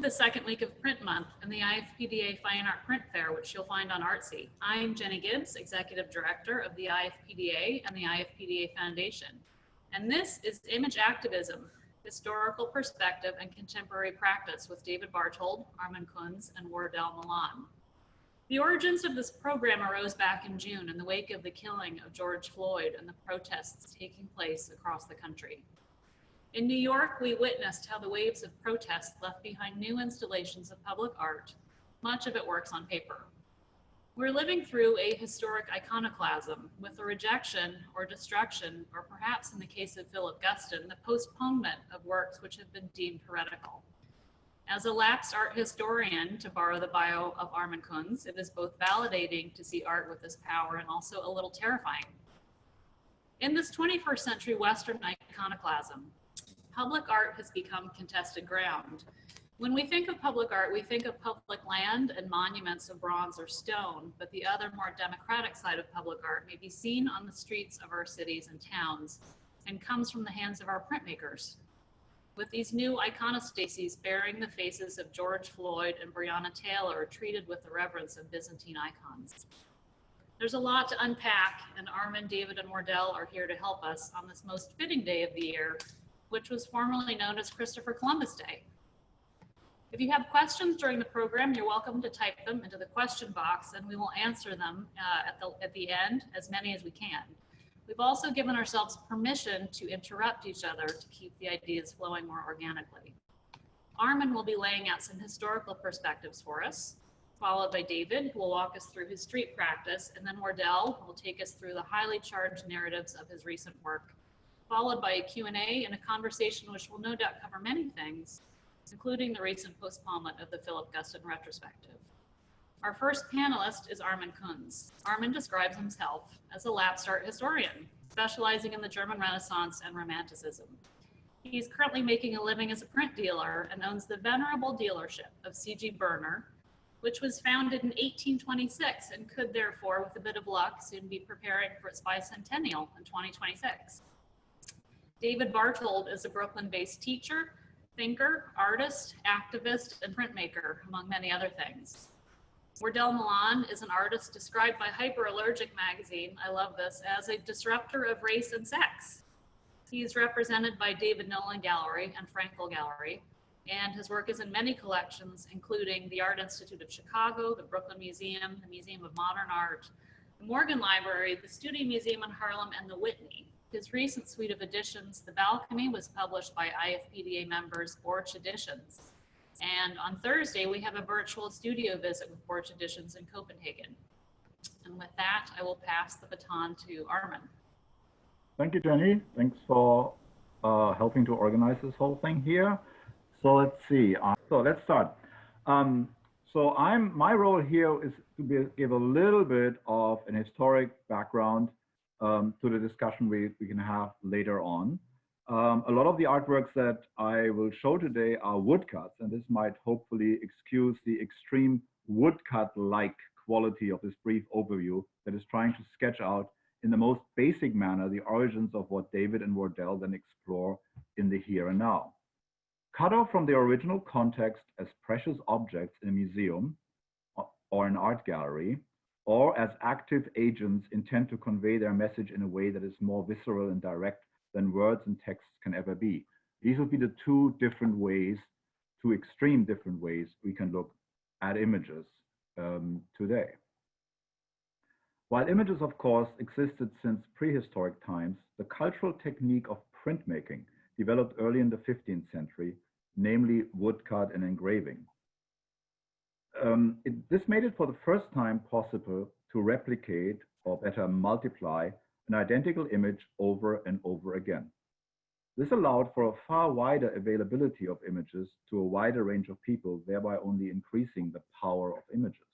the second week of Print Month and the IFPDA Fine Art Print Fair, which you'll find on Artsy. I'm Jenny Gibbs, Executive Director of the IFPDA and the IFPDA Foundation. And this is Image Activism, Historical Perspective and Contemporary Practice with David Barthold, Armin Kunz, and Wardell, Milan. The origins of this program arose back in June in the wake of the killing of George Floyd and the protests taking place across the country. In New York, we witnessed how the waves of protest left behind new installations of public art, much of it works on paper. We're living through a historic iconoclasm with the rejection or destruction, or perhaps in the case of Philip Guston, the postponement of works which have been deemed heretical. As a lapsed art historian, to borrow the bio of Armin Kunz, it is both validating to see art with this power and also a little terrifying. In this 21st century Western iconoclasm, public art has become contested ground. When we think of public art, we think of public land and monuments of bronze or stone, but the other more democratic side of public art may be seen on the streets of our cities and towns and comes from the hands of our printmakers. With these new iconostases bearing the faces of George Floyd and Breonna Taylor treated with the reverence of Byzantine icons. There's a lot to unpack, and Armin, David, and Wardell are here to help us on this most fitting day of the year, which was formerly known as Christopher Columbus Day. If you have questions during the program, you're welcome to type them into the question box and we will answer them at the end, as many as we can. We've also given ourselves permission to interrupt each other to keep the ideas flowing more organically. Armin will be laying out some historical perspectives for us, followed by David, who will walk us through his street practice, and then Wardell will take us through the highly charged narratives of his recent work, followed by a Q&A and a conversation which will no doubt cover many things, including the recent postponement of the Philip Guston retrospective. Our first panelist is Armin Kunz. Armin describes himself as a lapsed art historian, specializing in the German Renaissance and Romanticism. He's currently making a living as a print dealer and owns the venerable dealership of C.G. Berner, which was founded in 1826 and could therefore, with a bit of luck, soon be preparing for its bicentennial in 2026. David Barthold is a Brooklyn-based teacher, thinker, artist, activist, and printmaker, among many other things. Wardell Milan is an artist described by Hyperallergic magazine, I love this, as a disruptor of race and sex. He's represented by David Nolan Gallery and Frankel Gallery, and his work is in many collections, including the Art Institute of Chicago, the Brooklyn Museum, the Museum of Modern Art, the Morgan Library, the Studio Museum in Harlem, and the Whitney. His recent suite of editions, The Balcony, was published by IFPDA members Borch Editions. And on Thursday, we have a virtual studio visit with Borch Editions in Copenhagen. And with that, I will pass the baton to Armin. Thank you, Jenny. Thanks for helping to organize this whole thing here. So let's see. So let's start. My role here is to give a little bit of an historic background to the discussion we can have later on. A lot of the artworks that I will show today are woodcuts, and this might hopefully excuse the extreme woodcut-like quality of this brief overview that is trying to sketch out in the most basic manner the origins of what David and Wardell then explore in the here and now. Cut off from their original context as precious objects in a museum or an art gallery, or as active agents intent to convey their message in a way that is more visceral and direct than words and texts can ever be. These would be the two different ways, two extreme different ways we can look at images today. While images, of course, existed since prehistoric times, the cultural technique of printmaking developed early in the 15th century, namely woodcut and engraving. This made it for the first time possible to replicate, or better multiply, an identical image over and over again. This allowed for a far wider availability of images to a wider range of people, thereby only increasing the power of images.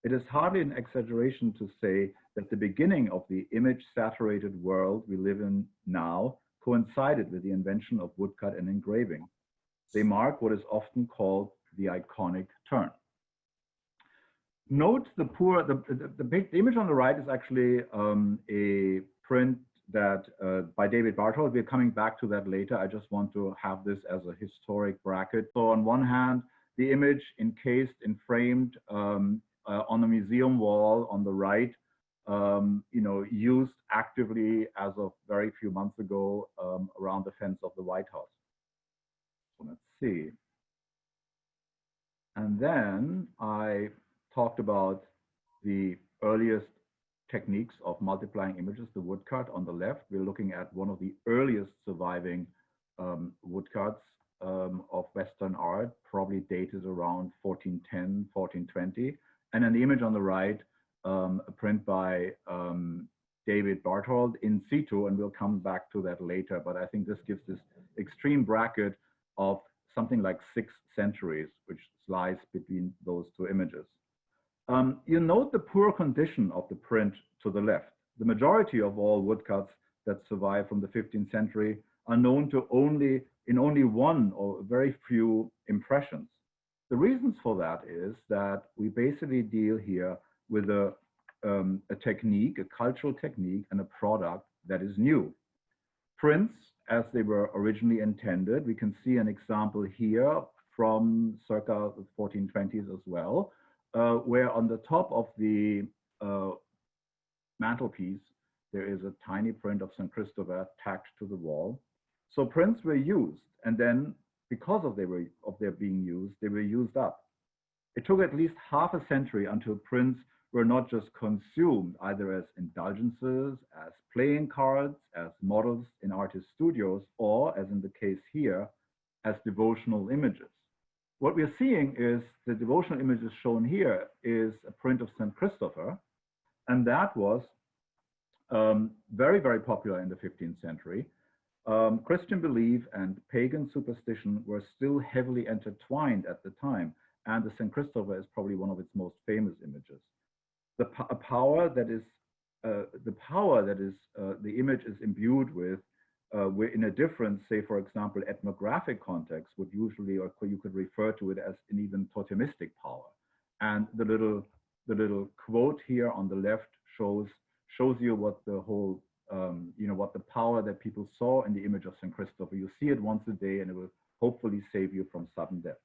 It is hardly an exaggeration to say that the beginning of the image-saturated world we live in now coincided with the invention of woodcut and engraving. They mark what is often called the iconic turn. Note the image on the right is actually a print that by David Barthold. We're coming back to that later. I just want to have this as a historic bracket. So on one hand, the image encased and framed on a museum wall on the right, used actively as of very few months ago around the fence of the White House. So let's see. And then I talked about the earliest techniques of multiplying images, the woodcut on the left. We're looking at one of the earliest surviving woodcuts of Western art, probably dated around 1410, 1420. And then the image on the right, a print by David Barthold in situ, and we'll come back to that later. But I think this gives this extreme bracket of something like 6 centuries, which lies between those two images. You note the poor condition of the print to the left. The majority of all woodcuts that survive from the 15th century are known to only one or very few impressions. The reasons for that is that we basically deal here with a technique, a cultural technique, and a product that is new. Prints, as they were originally intended, we can see an example here from circa the 1420s as well, where on the top of the mantelpiece, there is a tiny print of St. Christopher tacked to the wall. So prints were used, and then because of their being used, they were used up. It took at least half a century until prints were not just consumed either as indulgences, as playing cards, as models in artist studios, or as in the case here, as devotional images. What we're seeing is the devotional images shown here is a print of St. Christopher, and that was very, very popular in the 15th century. Christian belief and pagan superstition were still heavily intertwined at the time, and the St. Christopher is probably one of its most famous images. The power that the image is imbued with, in a different, say, for example, ethnographic context, would usually, or you could refer to it as an even totemistic power. And the little quote here on the left shows you what the whole, what the power that people saw in the image of St. Christopher. You see it once a day, and it will hopefully save you from sudden death.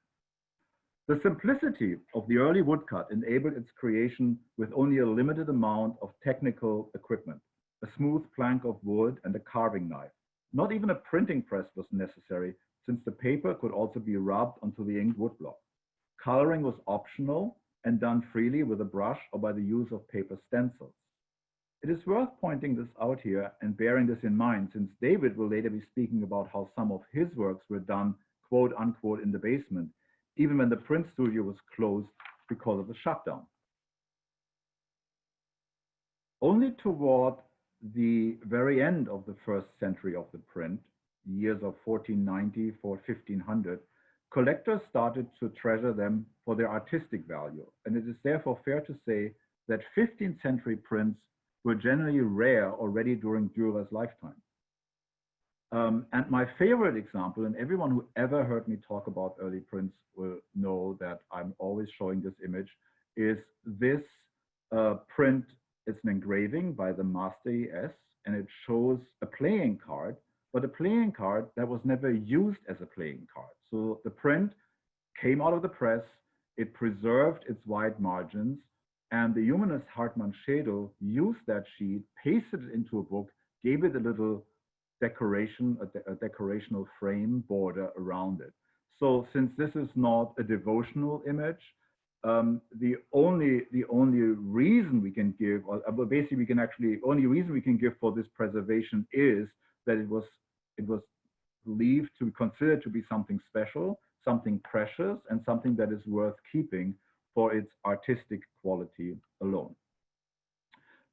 The simplicity of the early woodcut enabled its creation with only a limited amount of technical equipment, a smooth plank of wood and a carving knife. Not even a printing press was necessary, since the paper could also be rubbed onto the inked woodblock. Coloring was optional and done freely with a brush or by the use of paper stencils. It is worth pointing this out here and bearing this in mind, since David will later be speaking about how some of his works were done, quote unquote, in the basement, even when the print studio was closed because of the shutdown. Only toward the very end of the first century of the print, years of 1490 or 1500, collectors started to treasure them for their artistic value. And it is therefore fair to say that 15th century prints were generally rare already during Dürer's lifetime. And my favorite example, and everyone who ever heard me talk about early prints will know that I'm always showing this image, is this print. It's an engraving by the Master ES, and it shows a playing card, but a playing card that was never used as a playing card. So the print came out of the press, it preserved its wide margins, and the humanist Hartmann Schädel used that sheet, pasted it into a book, gave it a little decoration, a decorational frame border around it. So since this is not a devotional image, the only reason we can give, or basically we can actually, only reason we can give for this preservation is that it was believed to be considered to be something special, something precious, and something that is worth keeping for its artistic quality alone.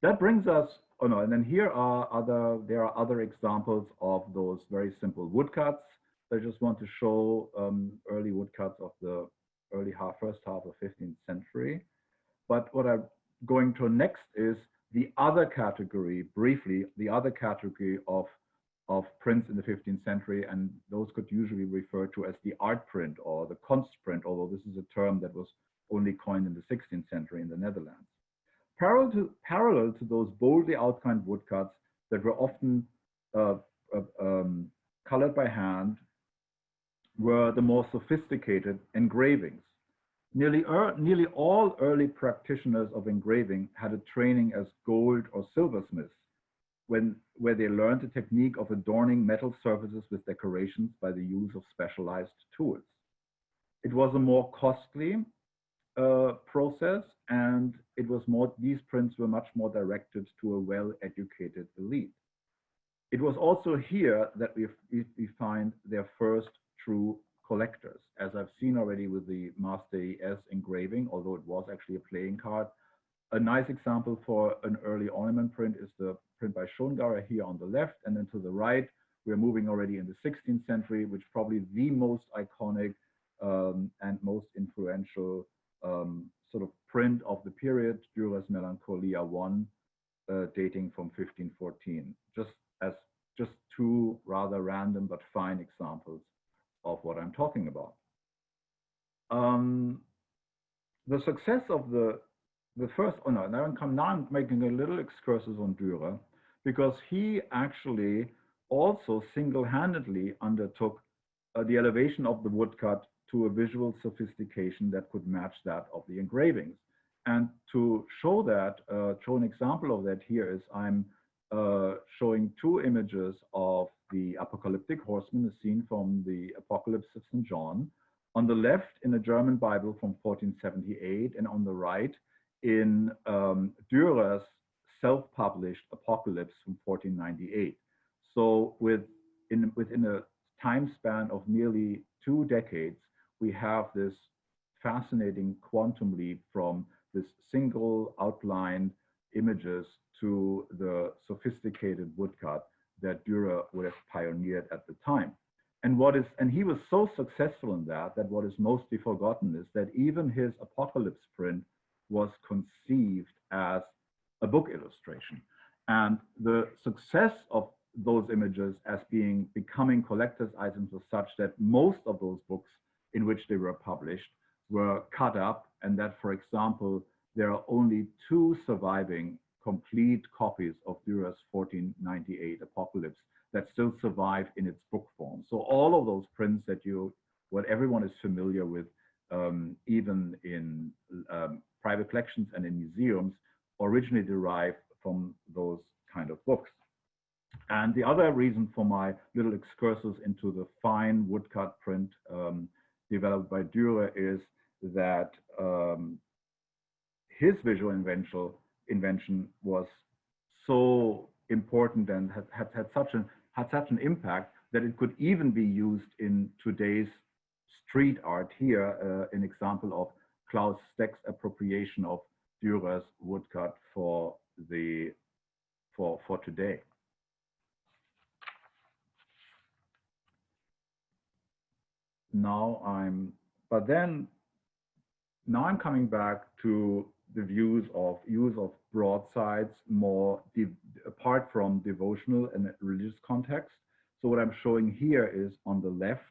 That brings us, oh no, and then there are other examples of those very simple woodcuts. I just want to show early woodcuts of the first half of 15th century. But what I'm going to next is the other category, briefly, the other category of prints in the 15th century, and those could usually be referred to as the art print or the Kunstprint, although this is a term that was only coined in the 16th century in the Netherlands. Parallel to those boldly outlined woodcuts, that were often colored by hand were the more sophisticated engravings. Nearly all early practitioners of engraving had a training as gold or silversmiths, where they learned the technique of adorning metal surfaces with decorations by the use of specialized tools. It was a more costly process, and these prints were much more directed to a well-educated elite. It was also here that we find their first true collectors, as I've seen already with the Master ES engraving, although it was actually a playing card. A nice example for an early ornament print is the print by Schongauer here on the left, and then to the right, we're moving already in the 16th century, which is probably the most iconic and most influential sort of print of the period, Dürer's Melancholia I, dating from 1514. Just two rather random but fine examples of what I'm talking about. The success of the first, oh no, now I'm making a little excursus on Dürer, because he actually also single-handedly undertook the elevation of the woodcut to a visual sophistication that could match that of the engravings. And to show that, show an example of that here is I'm showing two images of the apocalyptic horseman, a scene from the Apocalypse of St. John. On the left in a German Bible from 1478, and on the right in Dürer's self-published Apocalypse from 1498. So within a time span of nearly 2 decades, we have this fascinating quantum leap from this single outlined images to the sophisticated woodcut that Dürer would have pioneered at the time. And he was so successful in that what is mostly forgotten is that even his Apocalypse print was conceived as a book illustration. And the success of those images as becoming collector's items was such that most of those books in which they were published were cut up, and that, for example, there are only 2 surviving complete copies of Dürer's 1498 Apocalypse that still survive in its book form. So all of those prints what everyone is familiar with, even in private collections and in museums, originally derived from those kind of books. And the other reason for my little excursus into the fine woodcut print developed by Dürer is that his visual invention was so important and had such an impact that it could even be used in today's street art. Here, an example of Klaus Steck's appropriation of Dürer's woodcut for today. Now I'm coming back to the use of broadsides more apart from devotional and religious context. So what I'm showing here is on the left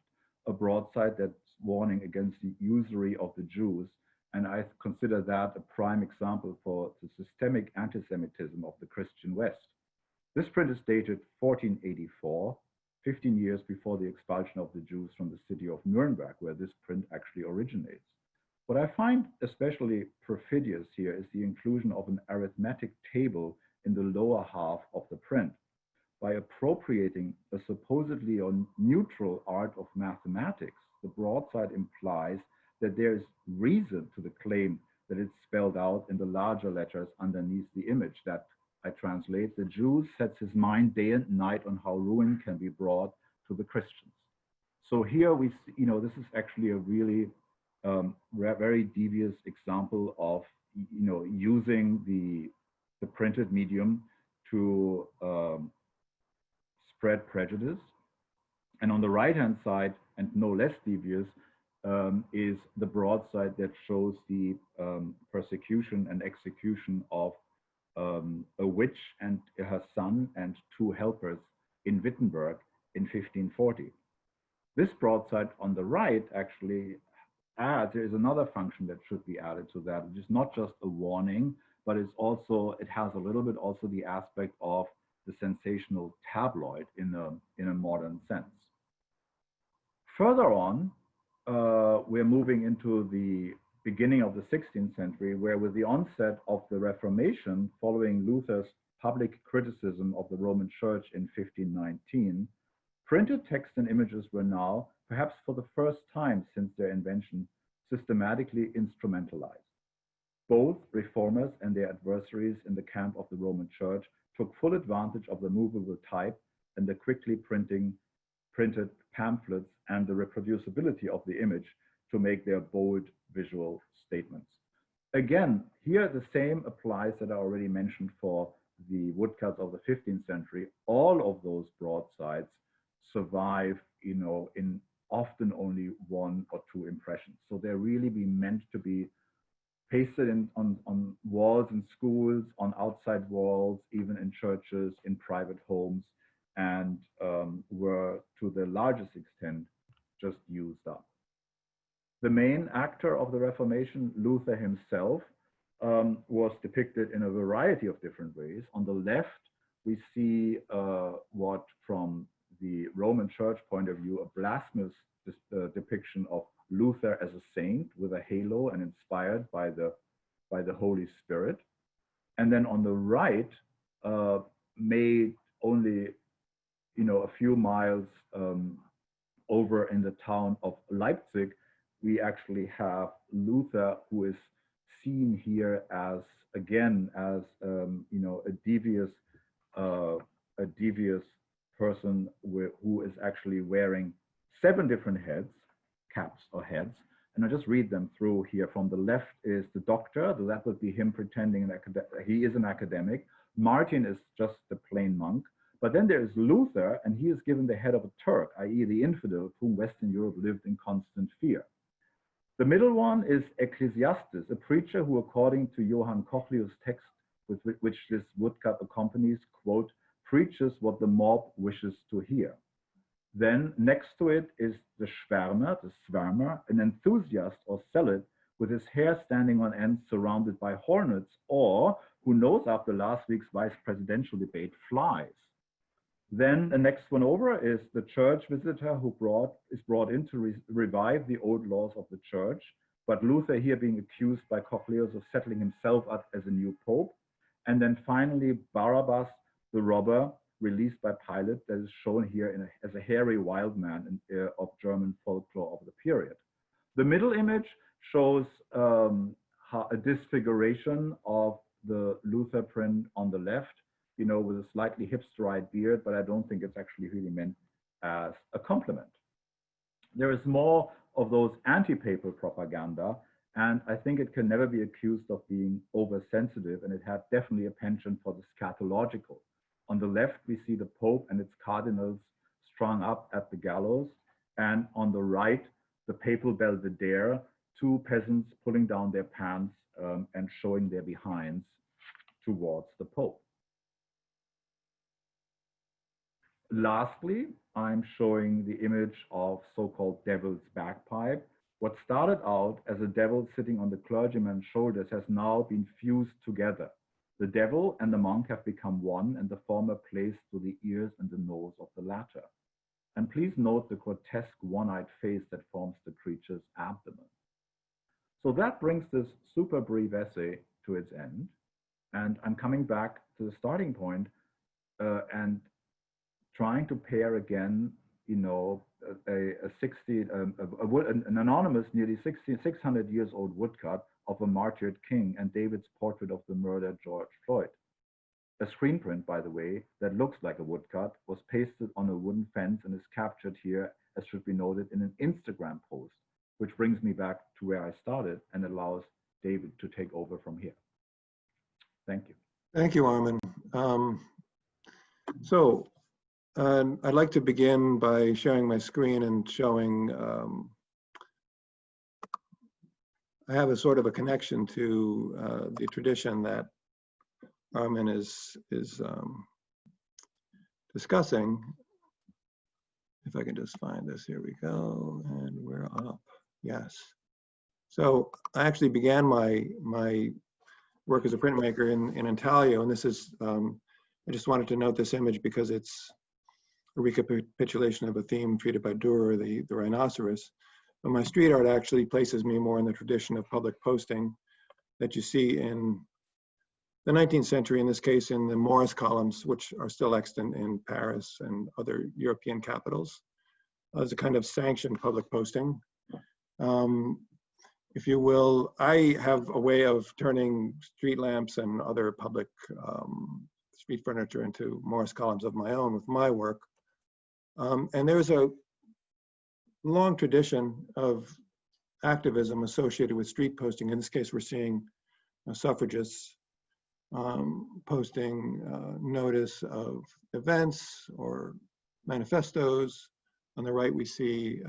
a broadside that's warning against the usury of the Jews, and I consider that a prime example for the systemic anti-Semitism of the Christian West. This print is dated 1484, 15 years before the expulsion of the Jews from the city of Nuremberg, where this print actually originates. What I find especially perfidious here is the inclusion of an arithmetic table in the lower half of the print. By appropriating a supposedly neutral art of mathematics, the broadside implies that there is reason to the claim that it's spelled out in the larger letters underneath the image that I translate: the Jew sets his mind day and night on how ruin can be brought to the Christians. So here we see, this is actually a really very devious example of, using the printed medium to spread prejudice. And on the right-hand side, and no less devious, is the broadside that shows the persecution and execution of a witch and her son and 2 helpers in Wittenberg in 1540. This broadside on the right actually there is another function that should be added to that. It is not just a warning, but it has a little bit also the aspect of the sensational tabloid in a modern sense. Further on, we're moving into the beginning of the 16th century, where with the onset of the Reformation, following Luther's public criticism of the Roman Church in 1519, printed text and images were now, perhaps for the first time since their invention, systematically instrumentalized. Both reformers and their adversaries in the camp of the Roman Church took full advantage of the movable type and the quickly printed pamphlets and the reproducibility of the image to make their bold visual statements. Again, here the same applies that I already mentioned for the woodcuts of the 15th century. All of those broadsides survive, in often only one or two impressions. So they're really meant to be pasted on walls in schools, on outside walls, even in churches, in private homes, and were to the largest extent just used up. The main actor of the Reformation, Luther himself, was depicted in a variety of different ways. On the left, we see what, from the Roman Church point of view, a blasphemous depiction of Luther as a saint with a halo and inspired by the Holy Spirit. And then on the right, made only a few miles over in the town of Leipzig, we actually have Luther, who is seen here as, again, as a devious person who is actually wearing 7 different caps or heads. And I'll just read them through here. From the left is the doctor, so that would be him pretending he is an academic. Martin is just the plain monk. But then there is Luther, and he is given the head of a Turk, i.e. the infidel, whom Western Europe lived in constant fear. The middle one is Ecclesiastes, a preacher who, according to Johann Cochleus' text, with which this woodcut accompanies, quote, preaches what the mob wishes to hear. Then next to it is the Schwärmer, an enthusiast or zealot with his hair standing on end surrounded by hornets, or who knows after last week's vice presidential debate, flies. Then the next one over is the church visitor who is brought in to revive the old laws of the church, but Luther here being accused by Cochleus of settling himself up as a new pope. And then finally, Barabbas, the robber, released by Pilate, that is shown here as a hairy wild man of German folklore of the period. The middle image shows a disfiguration of the Luther print on the left, with a slightly hipsterite beard, but I don't think it's actually really meant as a compliment. There is more of those anti-papal propaganda, and I think it can never be accused of being oversensitive, and it had definitely a penchant for the scatological. On the left, we see the Pope and its cardinals strung up at the gallows, and on the right, the papal belvedere, 2 peasants pulling down their pants and showing their behinds towards the Pope. Lastly, I'm showing the image of so-called devil's bagpipe. What started out as a devil sitting on the clergyman's shoulders has now been fused together. The devil and the monk have become one, and the former placed to the ears and the nose of the latter. And please note the grotesque one-eyed face that forms the creature's abdomen. So that brings this super brief essay to its end. And I'm coming back to the starting point and trying to pair again, an anonymous, nearly 600 years old woodcut of a martyred king and David's portrait of the murdered George Floyd. A screen print, by the way, that looks like a woodcut was pasted on a wooden fence and is captured here, as should be noted, in an Instagram post, which brings me back to where I started and allows David to take over from here. Thank you. Thank you, Armin. I'd like to begin by sharing my screen and showing, I have a sort of a connection to the tradition that Armin is discussing. If I can just find this, here we go, and we're up, yes. So I actually began my work as a printmaker in Intaglio, and this is I just wanted to note this image because it's a recapitulation of a theme treated by Dürer, the rhinoceros. But my street art actually places me more in the tradition of public posting that you see in the 19th century, in this case in the Morris columns, which are still extant in Paris and other European capitals, as a kind of sanctioned public posting. If you will, I have a way of turning street lamps and other public street furniture into Morris columns of my own with my work. And there's a long tradition of activism associated with street posting. In this case, we're seeing suffragists posting notice of events or manifestos. On the right, we see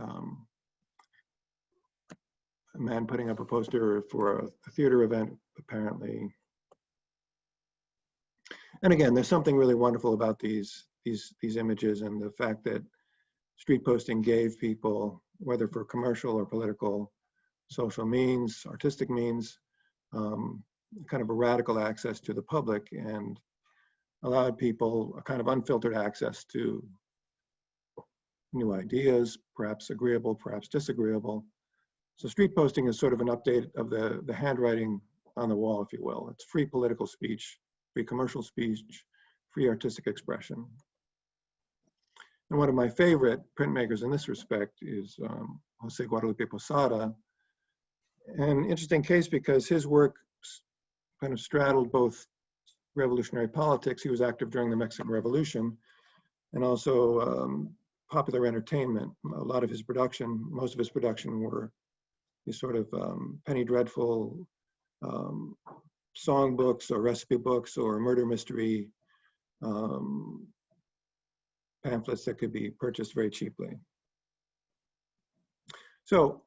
a man putting up a poster for a theater event, apparently. And again, there's something really wonderful about these images and the fact that street posting gave people, whether for commercial or political, social means, artistic means, kind of a radical access to the public, and allowed people a kind of unfiltered access to new ideas, perhaps agreeable, perhaps disagreeable. So street posting is sort of an update of the handwriting on the wall, if you will. It's free political speech, free commercial speech, free artistic expression. And one of my favorite printmakers in this respect is Jose Guadalupe Posada. An interesting case because his work kind of straddled both revolutionary politics. He was active during the Mexican Revolution, and also popular entertainment. A lot of his production, most of his production were these sort of penny dreadful song books or recipe books or murder mystery pamphlets that could be purchased very cheaply. So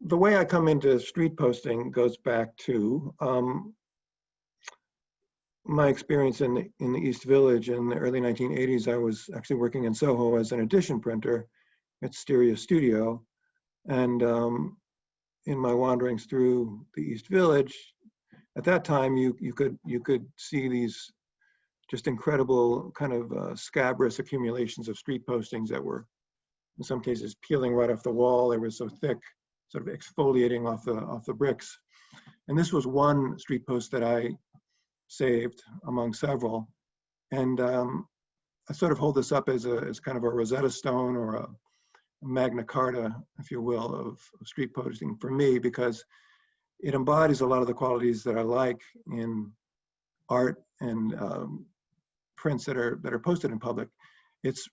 the way I come into street posting goes back to my experience in the East Village in the early 1980s. I was actually working in Soho as an edition printer at Stereo Studio. And in my wanderings through the East Village, at that time, you could see these just incredible kind of scabrous accumulations of street postings that were, in some cases, peeling right off the wall. They were so thick, sort of exfoliating off the bricks. And this was one street post that I saved among several. And I sort of hold this up as kind of a Rosetta Stone or a Magna Carta, if you will, of street posting for me, because it embodies a lot of the qualities that I like in art and prints that are posted in public. It's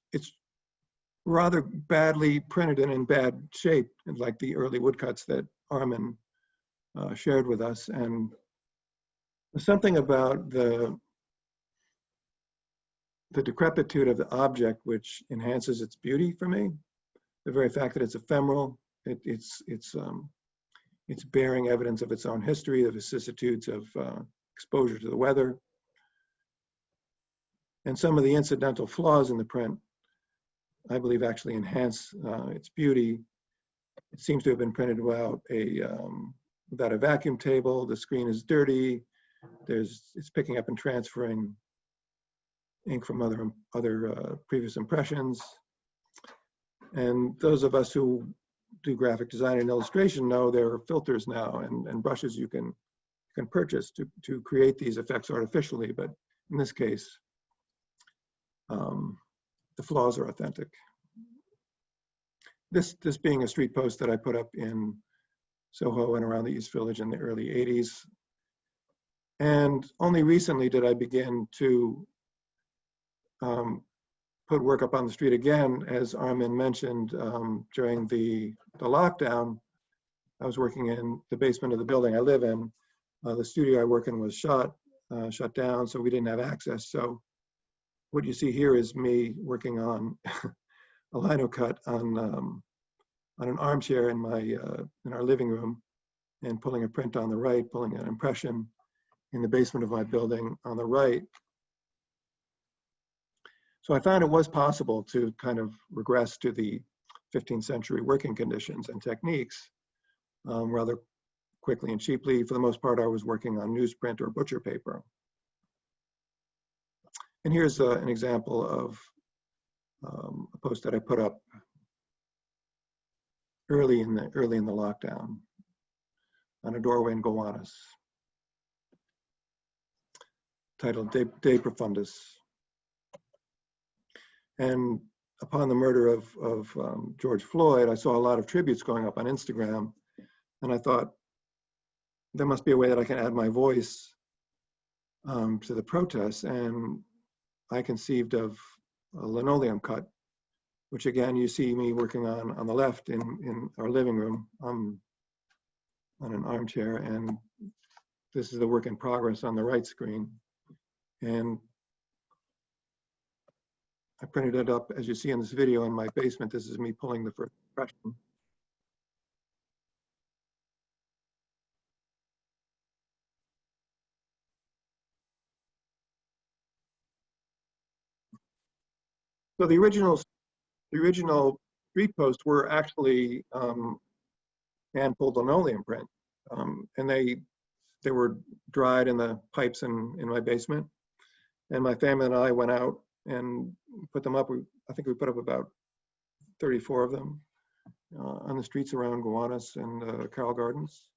rather badly printed and in bad shape, like the early woodcuts that Armin shared with us. And there's something about the decrepitude of the object which enhances its beauty for me. The very fact that it's ephemeral, it's bearing evidence of its own history, the vicissitudes of exposure to the weather. And some of the incidental flaws in the print, I believe, actually enhance its beauty. It seems to have been printed without a vacuum table. The screen is dirty. It's picking up and transferring ink from other previous impressions. And those of us who do graphic design and illustration know there are filters now and brushes you can purchase to create these effects artificially. But in this case, the flaws are authentic. This being a street post that I put up in Soho and around the East Village in the early 80s. And only recently did I begin to put work up on the street again. As Armin mentioned, during the lockdown, I was working in the basement of the building I live in. The studio I work in was shut down, so we didn't have access. So what you see here is me working on a lino cut on an armchair in our living room, and pulling a print on the right, pulling an impression in the basement of my building on the right. So I found it was possible to kind of regress to the 15th century working conditions and techniques rather quickly and cheaply. For the most part, I was working on newsprint or butcher paper. And here's an example of a post that I put up early in the lockdown on a doorway in Gowanus, titled De Profundus. And upon the murder of George Floyd, I saw a lot of tributes going up on Instagram, and I thought there must be a way that I can add my voice to the protests, and I conceived of a Linoleum Cut, which again you see me working on the left in our living room on an armchair, and this is the work in progress on the right screen. And I printed it up, as you see in this video, in my basement. This is me pulling the first impression. So the original street posts were actually hand-pulled linoleum print, and they were dried in the pipes in my basement. And my family and I went out and put them up. I think we put up about 34 of them on the streets around Gowanus and Carroll Gardens.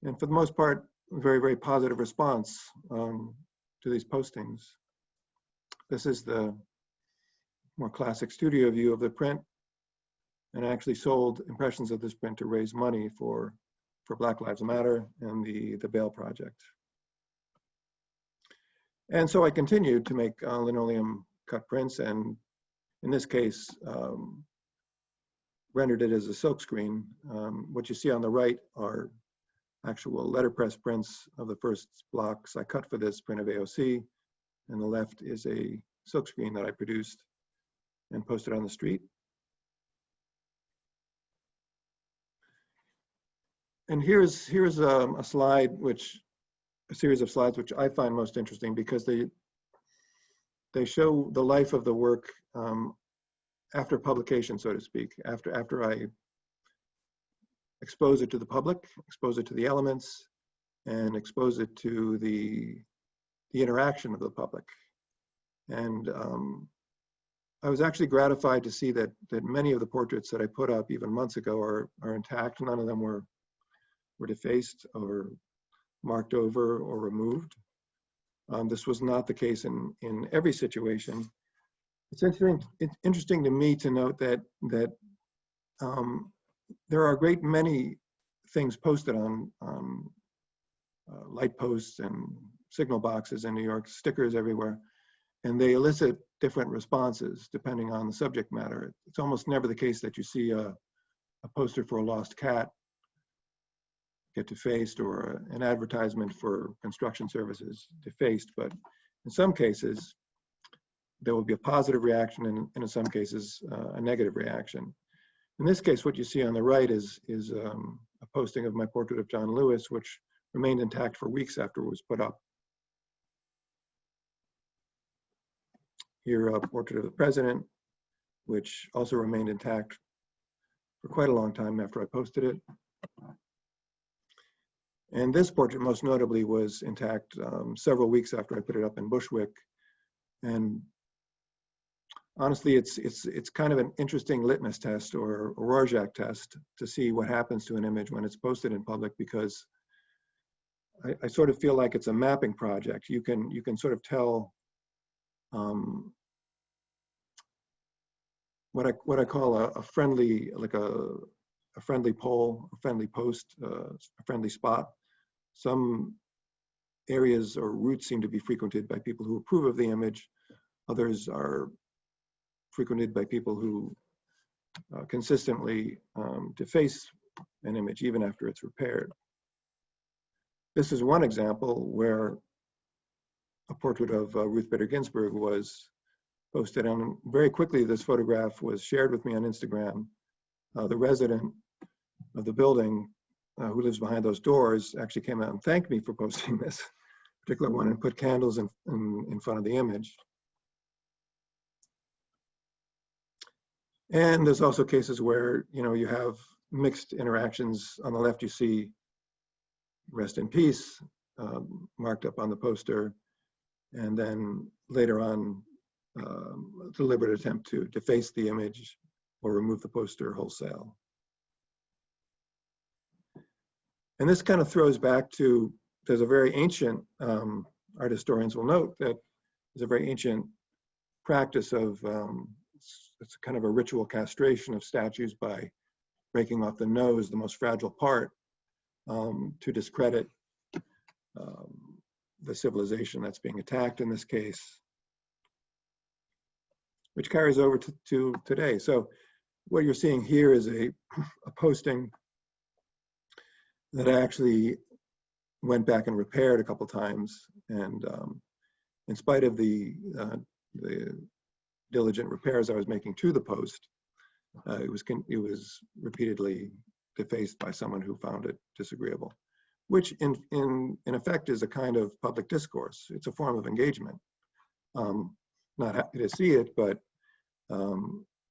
And for the most part, very, very positive response to these postings. This is the more classic studio view of the print. And I actually sold impressions of this print to raise money for Black Lives Matter and the Bail Project. And so I continued to make linoleum cut prints, and in this case, rendered it as a silkscreen. What you see on the right are actual letterpress prints of the first blocks I cut for this print of AOC, and the left is a silkscreen that I produced and posted on the street. And here's a slide, a series of slides which I find most interesting because they show the life of the work after publication, so to speak, after I expose it to the public, expose it to the elements, and expose it to the interaction of the public. And I was actually gratified to see that many of the portraits that I put up even months ago are intact. None of them were defaced or marked over or removed. This was not the case in every situation. It's interesting to me to note that there are a great many things posted on light posts and signal boxes in New York, stickers everywhere, and they elicit different responses depending on the subject matter. It's almost never the case that you see a poster for a lost cat get defaced, or an advertisement for construction services defaced, but in some cases there will be a positive reaction, and in some cases a negative reaction. In this case, what you see on the right is a posting of my portrait of John Lewis, which remained intact for weeks after it was put up. Here, a portrait of the president, which also remained intact for quite a long time after I posted it. And this portrait, most notably, was intact several weeks after I put it up in Bushwick. And honestly, it's kind of an interesting litmus test or Rorschach test to see what happens to an image when it's posted in public, because I sort of feel like it's a mapping project. You can sort of tell what I call a friendly, like a friendly pole, a friendly post, a friendly spot. Some areas or routes seem to be frequented by people who approve of the image. Others are frequented by people who consistently deface an image even after it's repaired. This is one example where a portrait of Ruth Bader Ginsburg was posted, and very quickly this photograph was shared with me on Instagram. The resident of the building who lives behind those doors actually came out and thanked me for posting this particular one and put candles in front of the image. And there's also cases where you have mixed interactions. On the left, you see "Rest in Peace" marked up on the poster, and then later on, a deliberate attempt to deface the image or remove the poster wholesale. And this kind of throws back to, there's a very ancient, art historians will note that there's a very ancient practice of, it's kind of a ritual castration of statues by breaking off the nose, the most fragile part, to discredit the civilization that's being attacked in this case, which carries over to today. So what you're seeing here is a posting that I actually went back and repaired a couple times, and in spite of the diligent repairs I was making to the post, it was repeatedly defaced by someone who found it disagreeable, which in effect is a kind of public discourse. It's a form of engagement. Not happy to see it, but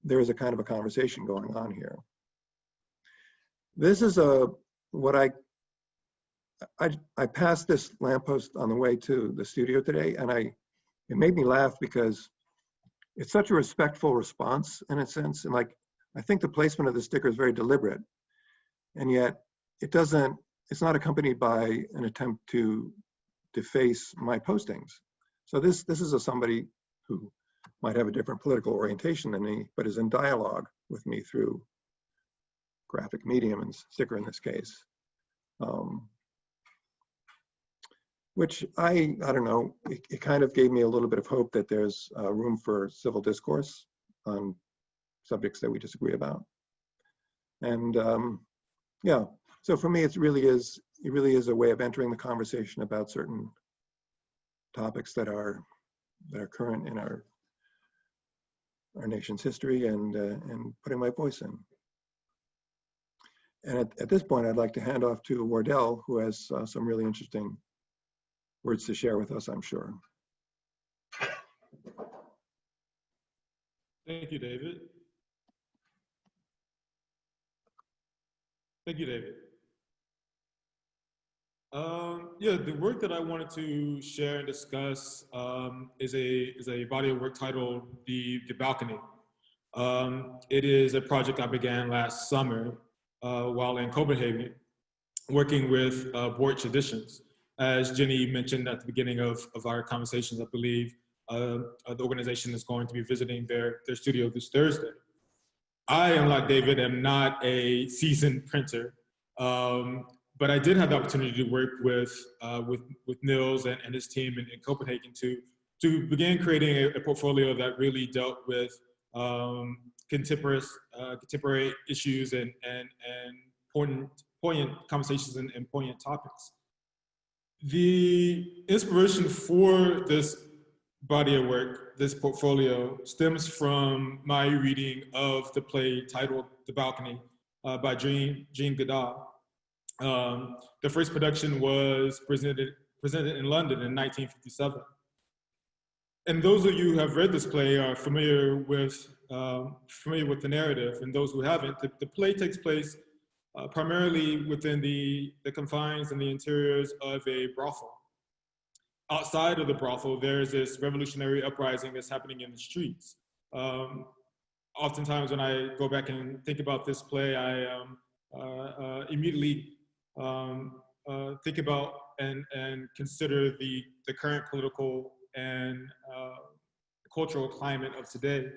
there is a kind of a conversation going on here. This is what I passed this lamppost on the way to the studio today, and it made me laugh because it's such a respectful response in a sense, and like I think the placement of the sticker is very deliberate, and yet it's not accompanied by an attempt to deface my postings. So this is somebody who might have a different political orientation than me, but is in dialogue with me through graphic medium and sticker in this case. Which I don't know, it kind of gave me a little bit of hope that there's room for civil discourse on subjects that we disagree about. And yeah, so for me, it really is a way of entering the conversation about certain topics that are current in our nation's history, and putting my voice in. And at this point, I'd like to hand off to Wardell, who has some really interesting words to share with us, I'm sure. Thank you, David. Thank you, David. Yeah, the work that I wanted to share and discuss is a body of work titled The Balcony. It is a project I began last summer while in Copenhagen, working with Board Traditions. As Jenny mentioned at the beginning of our conversations, I believe the organization is going to be visiting their studio this Thursday. I, unlike David, am not a seasoned printer, but I did have the opportunity to work with Niels and his team in Copenhagen to begin creating a portfolio that really dealt with contemporary issues and poignant conversations and poignant topics. The inspiration for this body of work, this portfolio, stems from my reading of the play titled The Balcony by Jean Godard. The first production was presented in London in 1957. And those of you who have read this play are familiar with the narrative, and those who haven't, the play takes place primarily within the confines and the interiors of a brothel. Outside of the brothel, there's this revolutionary uprising that's happening in the streets. Oftentimes when I go back and think about this play, I immediately think about and consider the current political and cultural climate of today.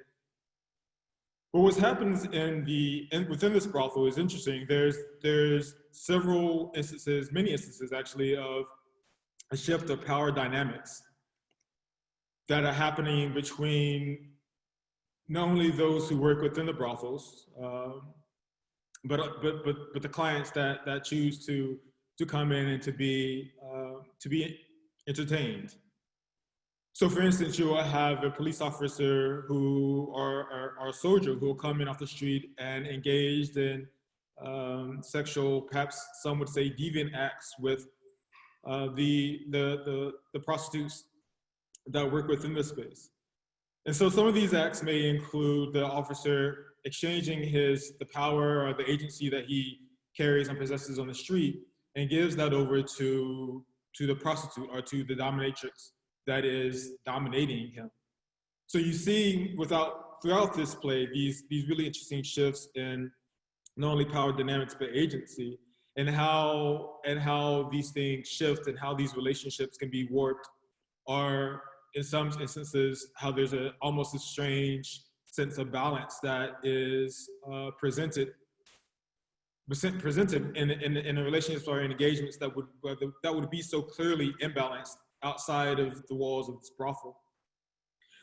But what happens within this brothel is interesting. There's several instances, many instances actually, of a shift of power dynamics that are happening between not only those who work within the brothels, but the clients that choose to come in and to be entertained. So for instance, you will have a police officer or a soldier who will come in off the street and engaged in sexual, perhaps some would say deviant acts with the prostitutes that work within the space. And so some of these acts may include the officer exchanging the power or the agency that he carries and possesses on the street and gives that over to the prostitute or to the dominatrix that is dominating him. So you see throughout this play, these really interesting shifts in not only power dynamics, but agency, and how these things shift and how these relationships can be warped, or in some instances, how there's almost a strange sense of balance that is presented in a relationship or engagements that would be so clearly imbalanced outside of the walls of this brothel.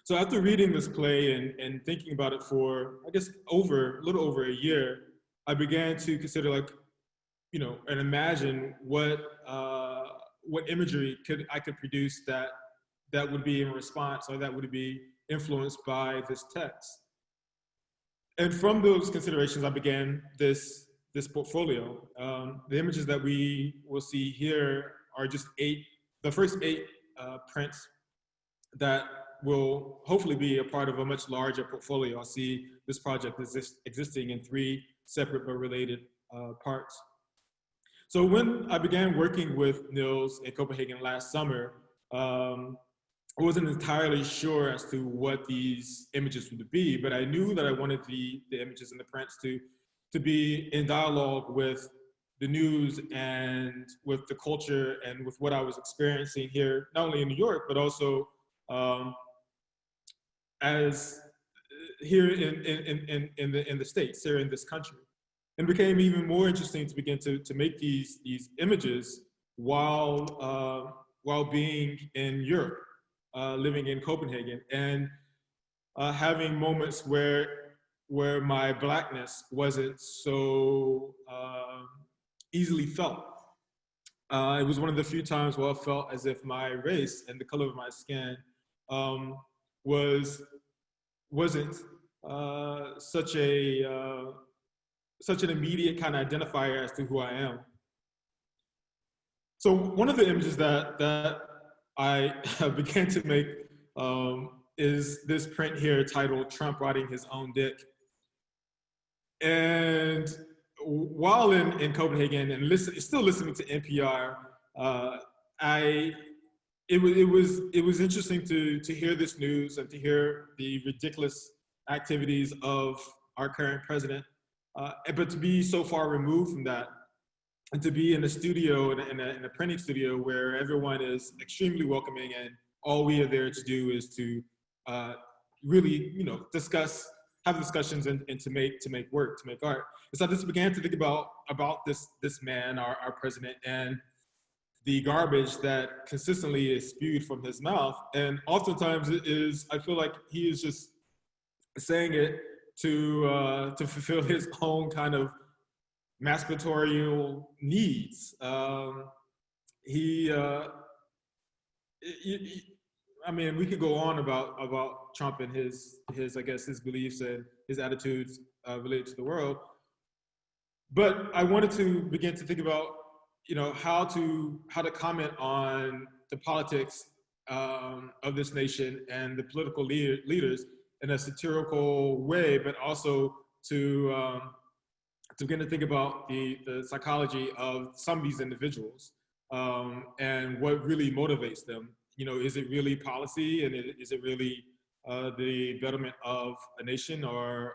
So after reading this play and thinking about it for, I guess, a little over a year, I began to consider, like, you know, and imagine what imagery I could produce that would be in response, or that would be influenced by this text. And from those considerations, I began this portfolio. The images that we will see here are just the first 8 prints that will hopefully be a part of a much larger portfolio. I see this project existing in 3 separate but related parts. So when I began working with Niels in Copenhagen last summer, I wasn't entirely sure as to what these images would be, but I knew that I wanted the images and the prints to be in dialogue with the news and with the culture and with what I was experiencing here, not only in New York, but also as here in the States, here in this country. And became even more interesting to begin to make these images while being in Europe, living in Copenhagen, and having moments where my Blackness wasn't so easily felt. It was one of the few times where I felt as if my race and the color of my skin wasn't such an immediate kind of identifier as to who I am. So one of the images that I began to make is this print here titled "Trump Riding His Own Dick." And while in Copenhagen and still listening to NPR, it was interesting to hear this news and to hear the ridiculous activities of our current president, but to be so far removed from that, and to be in a studio, in a printing studio where everyone is extremely welcoming, and all we are there to do is to really, you know, have discussions and to make work, to make art. And so I just began to think about this man, our president, and the garbage that consistently is spewed from his mouth. And oftentimes I feel like he is just saying it to fulfill his own kind of masturbatorial needs. I mean, we could go on about Trump and his I guess his beliefs and his attitudes related to the world, but I wanted to begin to think about, you know, how to comment on the politics of this nation and the political leaders in a satirical way, but also to begin to think about the psychology of some of these individuals and what really motivates them. You know, is it really policy, and is it really the betterment of a nation or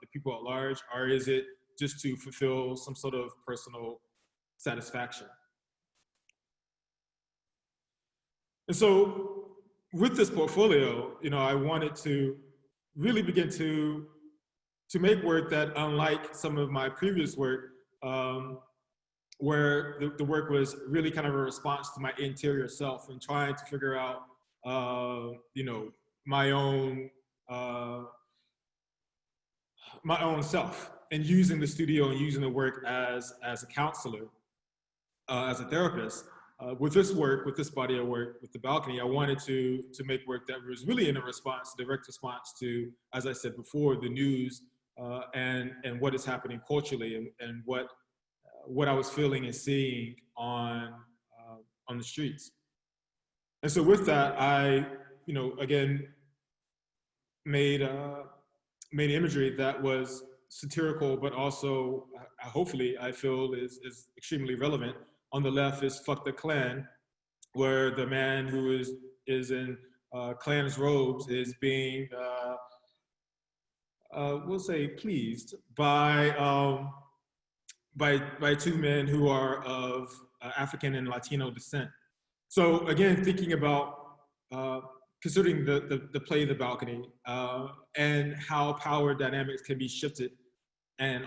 the people at large, or is it just to fulfill some sort of personal satisfaction? And so with this portfolio, you know, I wanted to really begin to make work that, unlike some of my previous work, where the work was really kind of a response to my interior self and trying to figure out, you know, my own self, and using the studio and using the work as a counselor, as a therapist. With this work, with this body of work, with the balcony, I wanted to make work that was really in a direct response to, as I said before, the news and what is happening culturally, and what I was feeling and seeing on the streets. And so with that, I, you know, again, made imagery that was satirical, but also, hopefully, I feel is extremely relevant. On the left is "Fuck the Klan," where the man who is in Klan's robes is being, we'll say, pleased by two men who are of African and Latino descent. So again, thinking about considering the play The Balcony and how power dynamics can be shifted, and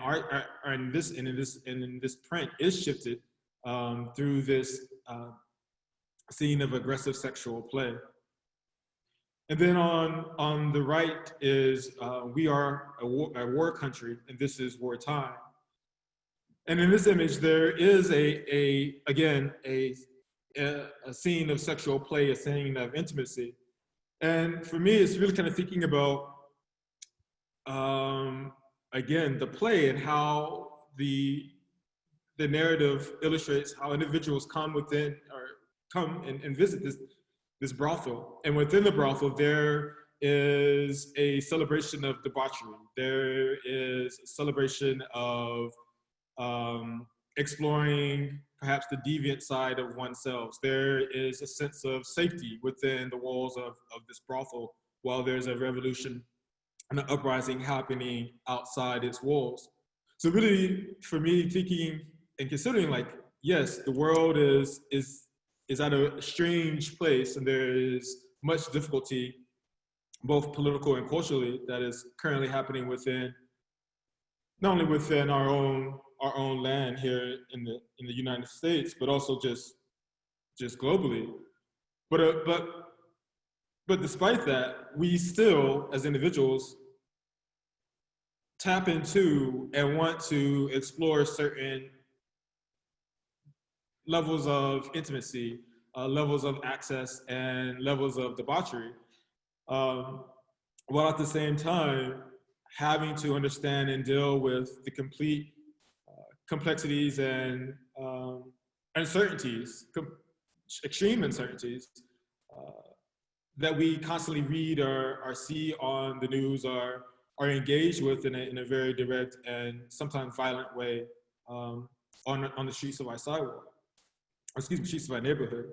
in this print is shifted through this scene of aggressive sexual play. And then on the right is we are a war country, and this is wartime. And in this image, there is again a scene of sexual play, a scene of intimacy. And for me, it's really kind of thinking about, again, the play and how the narrative illustrates how individuals come within, or come and visit this brothel. And within the brothel, there is a celebration of debauchery. There is a celebration of exploring perhaps the deviant side of oneself. There is a sense of safety within the walls of this brothel, while there's a revolution and an uprising happening outside its walls. So really, for me, thinking and considering, like, yes, the world is at a strange place, and there is much difficulty, both political and culturally, that is currently happening within, not only within our own land here in the United States, but also just globally. But despite that, we still, as individuals, tap into and want to explore certain levels of intimacy, levels of access, and levels of debauchery, while at the same time having to understand and deal with the complete complexities and uncertainties, extreme uncertainties that we constantly read or see on the news, or are engaged with in a very direct and sometimes violent way on the streets of our sidewalk, streets of our neighborhood.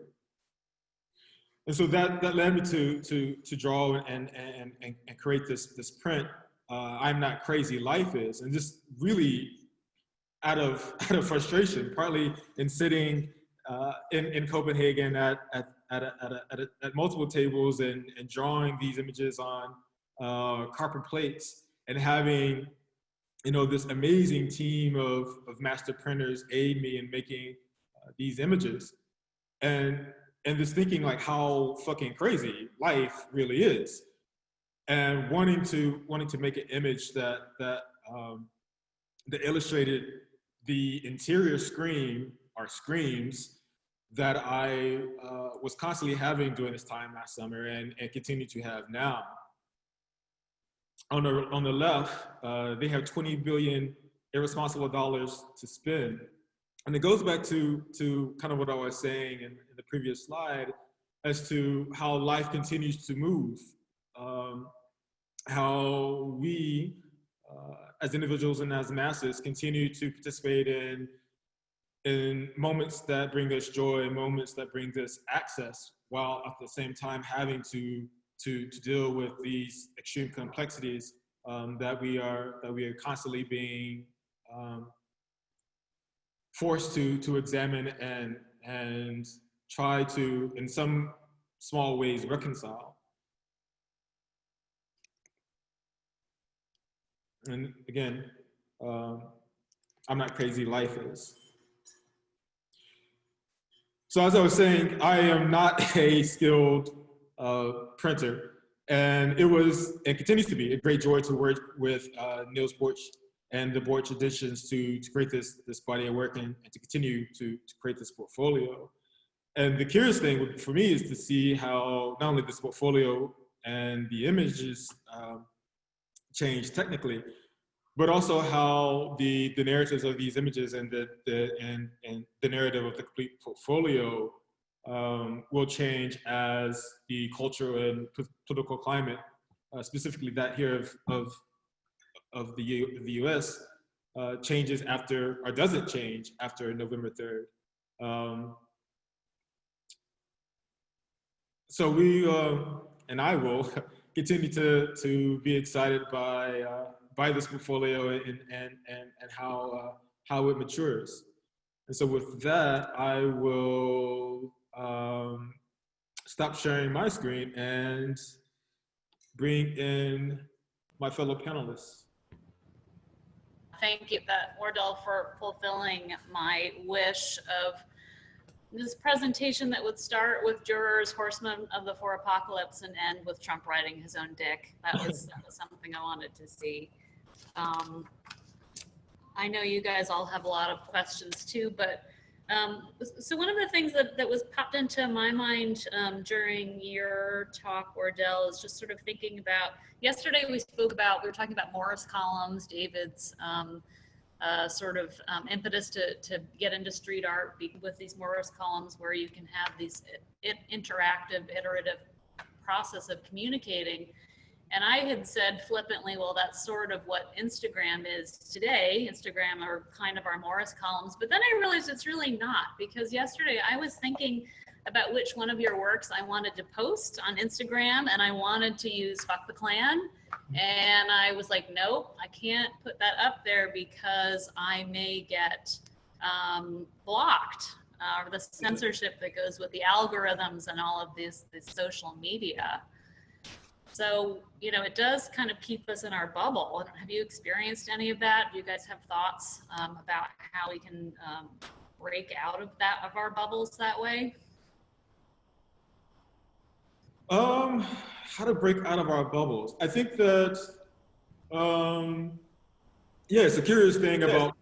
And so that led me to draw and create this print, I'm Not Crazy, Life Is, and just really out of frustration, partly in sitting in Copenhagen at multiple tables and drawing these images on copper plates, and having, you know, this amazing team of master printers aid me in making these images, and just thinking like how fucking crazy life really is, and wanting to make an image that illustrated the interior screams that I was constantly having during this time last summer, and continue to have now. On the left, they have 20 billion irresponsible dollars to spend. And it goes back to kind of what I was saying in the previous slide, as to how life continues to move, how we, as individuals and as masses, continue to participate in moments that bring us joy, moments that bring us access, while at the same time having to deal with these extreme complexities that we are constantly being forced to examine and try to, in some small ways, reconcile. And again, I'm not crazy, life is. So as I was saying, I am not a skilled printer, and it was, and continues to be, a great joy to work with Niels Borch and the Borch Editions to create this body of work and to continue to create this portfolio. And the curious thing for me is to see how not only this portfolio and the images change technically, but also how the narratives of these images and the narrative of the complete portfolio will change as the cultural and political climate, specifically that here of the US, changes after, or doesn't change after November 3rd. So we and I will continue to be excited by this portfolio and how it matures. And so with that, I will stop sharing my screen and bring in my fellow panelists. Thank you, Wardell, for fulfilling my wish of this presentation that would start with jurors, horsemen of the four apocalypse, and end with Trump riding his own dick. That was something I wanted to see. I know you guys all have a lot of questions too, but so one of the things that was popped into my mind during your talk, Wardell, is just sort of thinking about, yesterday we were talking about Morris columns, David's sort of impetus to get into street art with these Morris columns, where you can have these interactive, iterative process of communicating. And I had said flippantly, well, that's sort of what Instagram is today. Instagram are kind of our Morris columns. But then I realized it's really not, because yesterday I was thinking about which one of your works I wanted to post on Instagram, and I wanted to use Fuck the Klan. And I was like, nope, I can't put that up there because I may get blocked, or the censorship that goes with the algorithms and all of this social media. So, you know, it does kind of keep us in our bubble. Have you experienced any of that? Do you guys have thoughts about how we can break out of our bubbles that way? How to break out of our bubbles. I think that, yeah, it's a curious thing about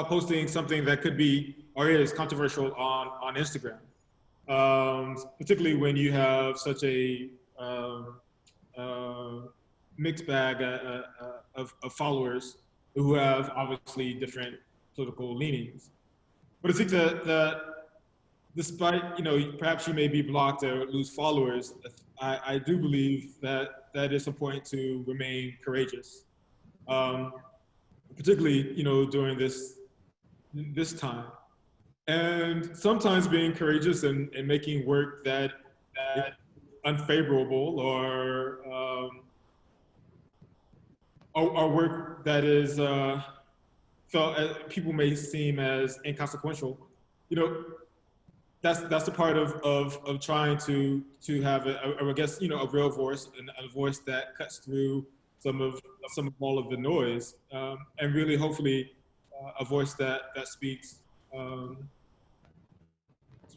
posting something that could be or is controversial on Instagram, particularly when you have such a mixed bag of followers who have obviously different political leanings. But I think that despite, you know, perhaps you may be blocked or lose followers, I do believe that it's important to remain courageous, particularly, you know, during this time. And sometimes being courageous and making work that unfavorable or work that is felt people may seem as inconsequential, you know, that's the part of trying to have I guess, you know, a real voice, and a voice that cuts through some of all of the noise, and really hopefully a voice that speaks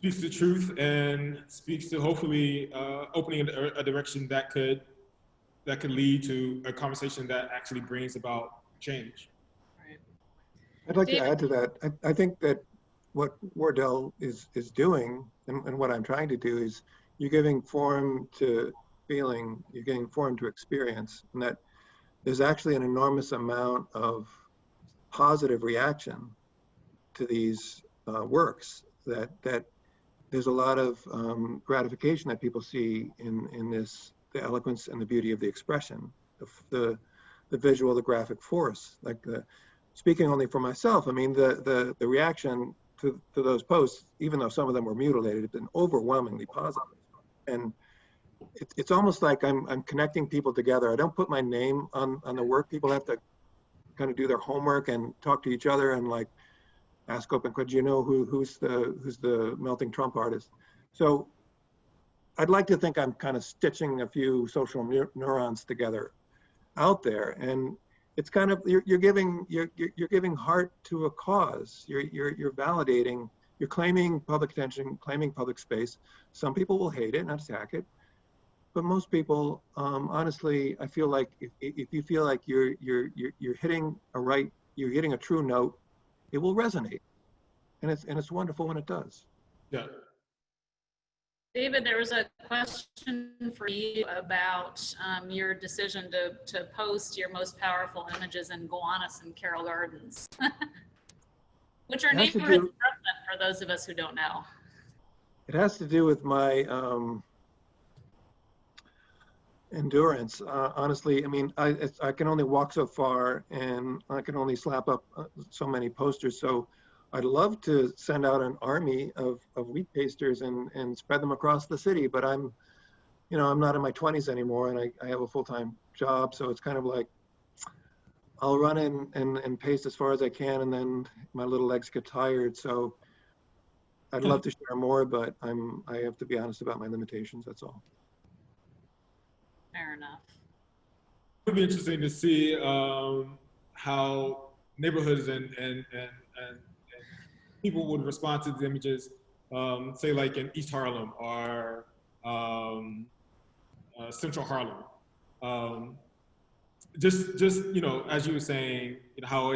the truth and speaks to hopefully opening a direction that could lead to a conversation that actually brings about change. Right. I'd like to add to that. I think that what Wardell is doing, and what I'm trying to do, is you're giving form to feeling, you're giving form to experience, and that there's actually an enormous amount of positive reaction to these works, that there's a lot of gratification that people see in this, the eloquence and the beauty of the expression, the visual, the graphic force. Like speaking only for myself, I mean, the reaction to those posts, even though some of them were mutilated, have been overwhelmingly positive. And it's almost like I'm connecting people together. I don't put my name on the work. People have to kind of do their homework and talk to each other and like ask open questions. You know who's the melting Trump artist? So I'd like to think I'm kind of stitching a few social neurons together out there, and it's kind of you're giving heart to a cause. You're validating. You're claiming public attention, claiming public space. Some people will hate it and attack it, but most people, honestly, I feel like if you feel like you're hitting a true note, it will resonate, and it's wonderful when it does. Yeah. David, there was a question for you about your decision to post your most powerful images in Gowanus and Carroll Gardens, which are neighborhoods for those of us who don't know. It has to do with my endurance. Honestly, I mean, I can only walk so far, and I can only slap up so many posters. So I'd love to send out an army of wheat pasters and spread them across the city, but I'm not in my 20s anymore, and I have a full-time job, so it's kind of like I'll run in and paste as far as I can, and then my little legs get tired. So I'd love to share more, but I have to be honest about my limitations. That's all. Fair enough. It would be interesting to see how neighborhoods and people would respond to the images, say like in East Harlem or Central Harlem. Just as you were saying, how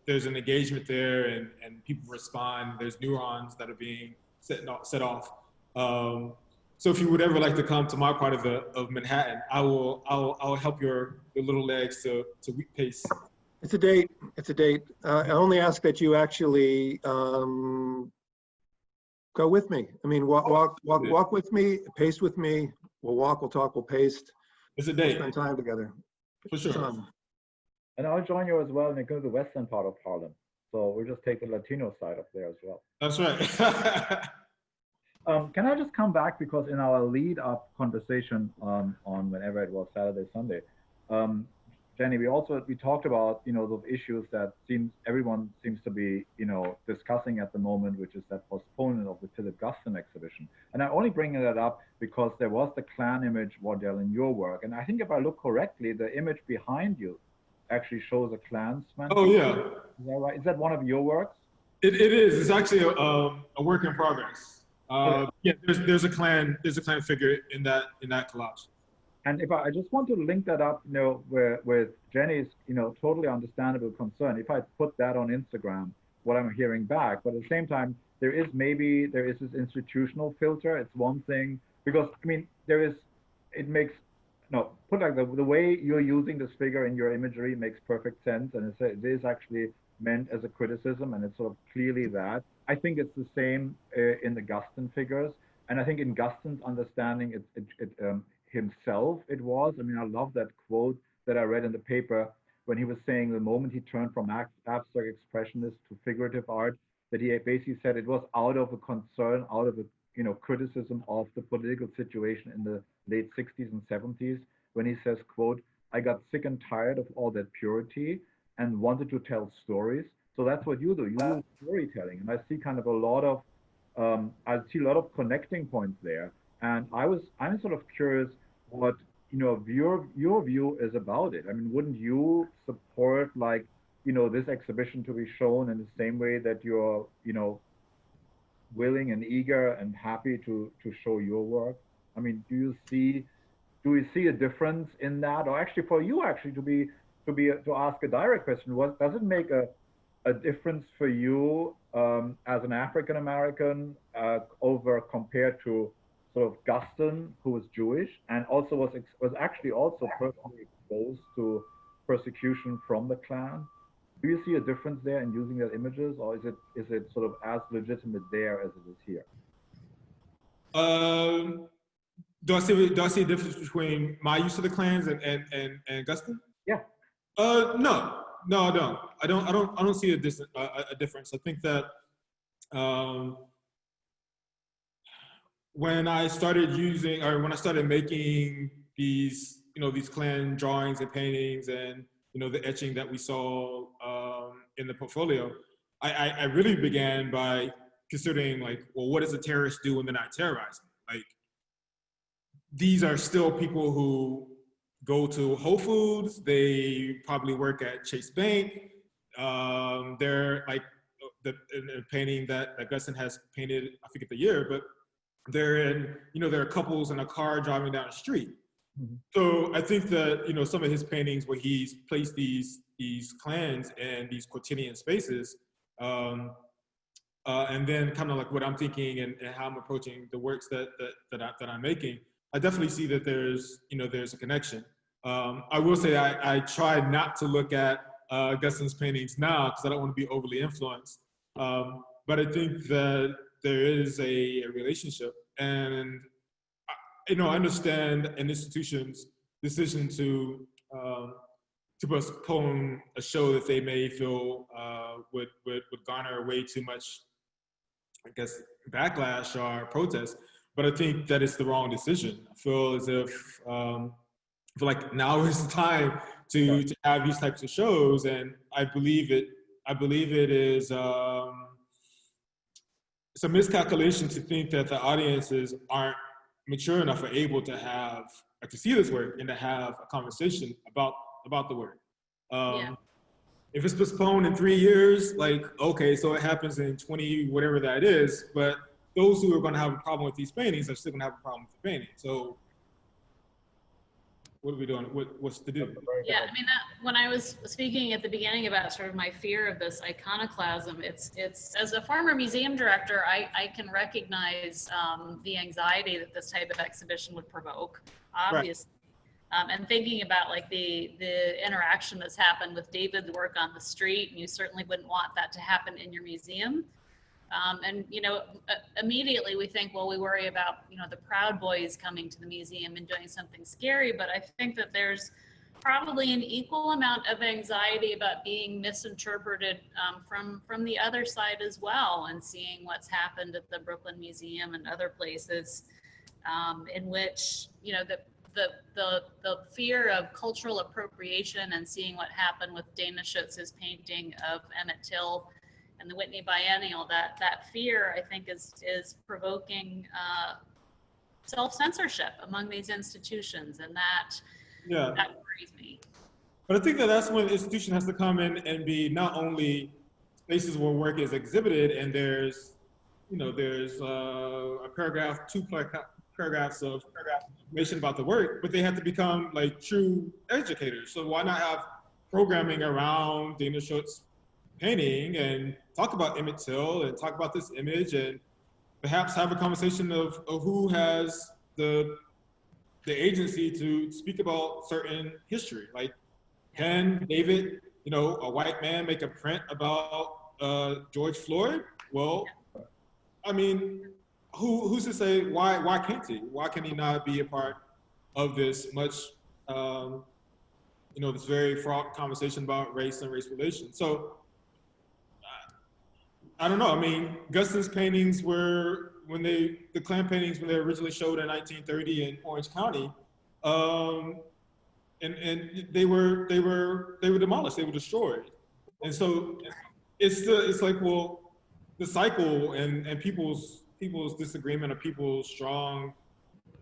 there's an engagement there and people respond. There's neurons that are being set off. So if you would ever like to come to my part of Manhattan, I'll help your little legs to wheat paste. It's a date. It's a date. I only ask that you actually go with me. I mean, walk with me, paste with me. We'll walk, we'll talk, we'll paste. It's a date. Spend time together. For sure. And I'll join you as well and go to the western part of Harlem. So we'll just take the Latino side up there as well. That's right. Can I just come back, because in our lead-up conversation on whenever it was, Saturday, Sunday, Jenny, we talked about those issues that everyone seems to be discussing at the moment, which is that postponement of the Philip Guston exhibition. And I'm only bringing that up because there was the Klan image, Wardell, in your work, and I think if I look correctly, the image behind you actually shows a Klansman. Oh yeah. Is that right? Is that one of your works? It is. It's actually a work in progress. Yeah, there's a Klan figure in that collage. And if I just want to link that up, with Jenny's, totally understandable concern. If I put that on Instagram, what I'm hearing back, but at the same time, there is this institutional filter. It's one thing, because I mean, put like the way you're using this figure in your imagery makes perfect sense, and it is actually meant as a criticism, and it's sort of clearly that. I think it's the same in the Guston figures, and I think in Guston's understanding, himself, it was. I mean, I love that quote that I read in the paper when he was saying the moment he turned from abstract expressionist to figurative art, that he basically said it was out of a concern, out of a criticism of the political situation in the late 60s and 70s, when he says, quote, "I got sick and tired of all that purity and wanted to tell stories." So that's what you do. You do storytelling, and I see kind of a lot of connecting points there. And I'm sort of curious what your view is about it. I mean, wouldn't you support this exhibition to be shown in the same way that you're willing and eager and happy to show your work? I mean, do we see a difference in that? Or actually, for you to ask a direct question, does it make a difference for you as an African American compared to sort of Guston, who was Jewish and also was actually also personally exposed to persecution from the Klan? Do you see a difference there in using their images, or is it sort of as legitimate there as it is here? Do I see a difference between my use of the Klans and Guston? Yeah. No, I don't. I don't see a difference. I think that when I started making these Klan drawings and paintings and the etching that we saw in the portfolio, I really began by considering what does a terrorist do when they're not terrorizing? These are still people who go to Whole Foods. They probably work at Chase Bank. They're the painting that Guston has painted, I forget the year, but there are couples in a car driving down the street. Mm-hmm. So I think that, some of his paintings where he's placed these clans in these quotidian spaces, and then kind of what I'm thinking and how I'm approaching the works that I'm making, I definitely see that there's a connection. I will say I try not to look at Guston's paintings now because I don't want to be overly influenced. But I think that there is a relationship, and I understand an institution's decision to to postpone a show that they may feel would garner way too much, I guess, backlash or protest. But I think that it's the wrong decision. I feel as if I feel like now is the time to have these types of shows, and I believe it is it's a miscalculation to think that the audiences aren't mature enough or able to have or to see this work and to have a conversation about the work. If it's postponed in 3 years, like, okay, so it happens in 20, whatever that is, but those who are going to have a problem with these paintings are still going to have a problem with the painting. So what are we doing? What's to do? Yeah, I mean, when I was speaking at the beginning about sort of my fear of this iconoclasm, it's as a former museum director, I can recognize the anxiety that this type of exhibition would provoke, obviously. Right. And thinking about like the interaction that's happened with David's work on the street, and you certainly wouldn't want that to happen in your museum. And, you know, immediately we think, well, we worry about, you know, the Proud Boys coming to the museum and doing something scary, but I think that there's probably an equal amount of anxiety about being misinterpreted from the other side as well, and seeing what's happened at the Brooklyn Museum and other places in which, you know, the fear of cultural appropriation, and seeing what happened with Dana Schutz's painting of Emmett Till and the Whitney Biennial, that fear, I think, is provoking self-censorship among these institutions, and that worries me. But I think that that's when the institution has to come in and be not only spaces where work is exhibited and there's, you know, there's a paragraph, two paragraphs of information about the work, but they have to become like true educators. So why not have programming around Dana Schutz painting and talk about Emmett Till and talk about this image, and perhaps have a conversation of who has the agency to speak about certain history. Like, can David, you know, a white man, make a print about George Floyd? Well, I mean, who's to say why can't he? Why can he not be a part of this much, you know, this very fraught conversation about race and race relations? So I don't know. I mean, Guston's paintings were, the Klan paintings, when they were originally showed in 1930 in Orange County, and they were demolished, they were destroyed. And so it's like, well, the cycle and people's disagreement, or people's strong,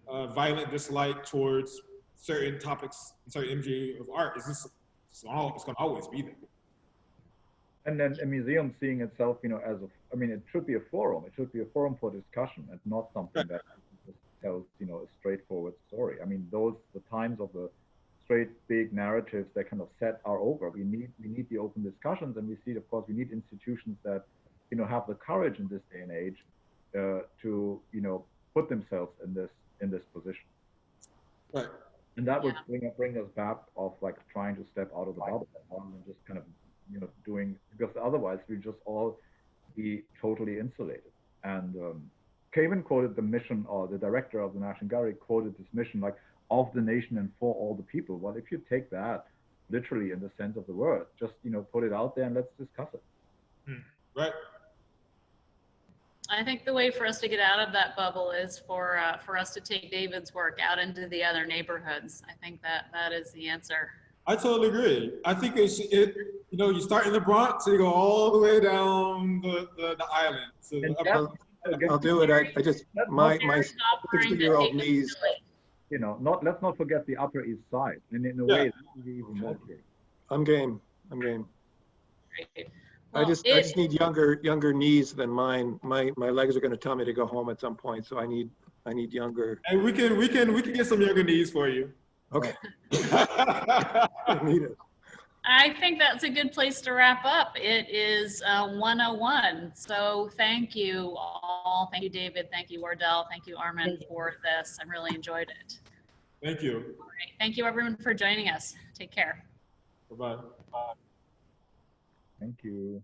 violent dislike towards certain topics, certain imagery of art, it's going to always be there. And then a museum seeing itself, you know, as I mean, it should be a forum. It should be a forum for discussion, and not something that just tells, you know, a straightforward story. I mean, the times of the straight big narratives that kind of set are over. We need the open discussions, and we see, of course, we need institutions that, you know, have the courage in this day and age to, you know, put themselves in this position. Right. And that would bring us back of like trying to step out of the bubble and just kind of, you know, doing, because otherwise we just all be totally insulated. And Kaven quoted the mission, or the director of the National Gallery quoted this mission, like, of the nation and for all the people. Well, if you take that literally in the sense of the word, just, you know, put it out there and let's discuss it. Right. I think the way for us to get out of that bubble is for us to take David's work out into the other neighborhoods. I think that is the answer. I totally agree. I think you know, you start in the Bronx and you go all the way down the island. So I'll do it. I just, my 60-year-old knees. You know, let's not forget the Upper East Side. And in a way, it's even more true. I'm game. Great. Well, I just need younger knees than mine. My legs are going to tell me to go home at some point, so I need younger. And we can get some younger knees for you. Okay. I need it. I think that's a good place to wrap up. It is 1:01. So thank you all. Thank you, David. Thank you, Wardell. Thank you, Armin, for this. I really enjoyed it. Thank you. All right. Thank you, everyone, for joining us. Take care. Bye-bye. Thank you.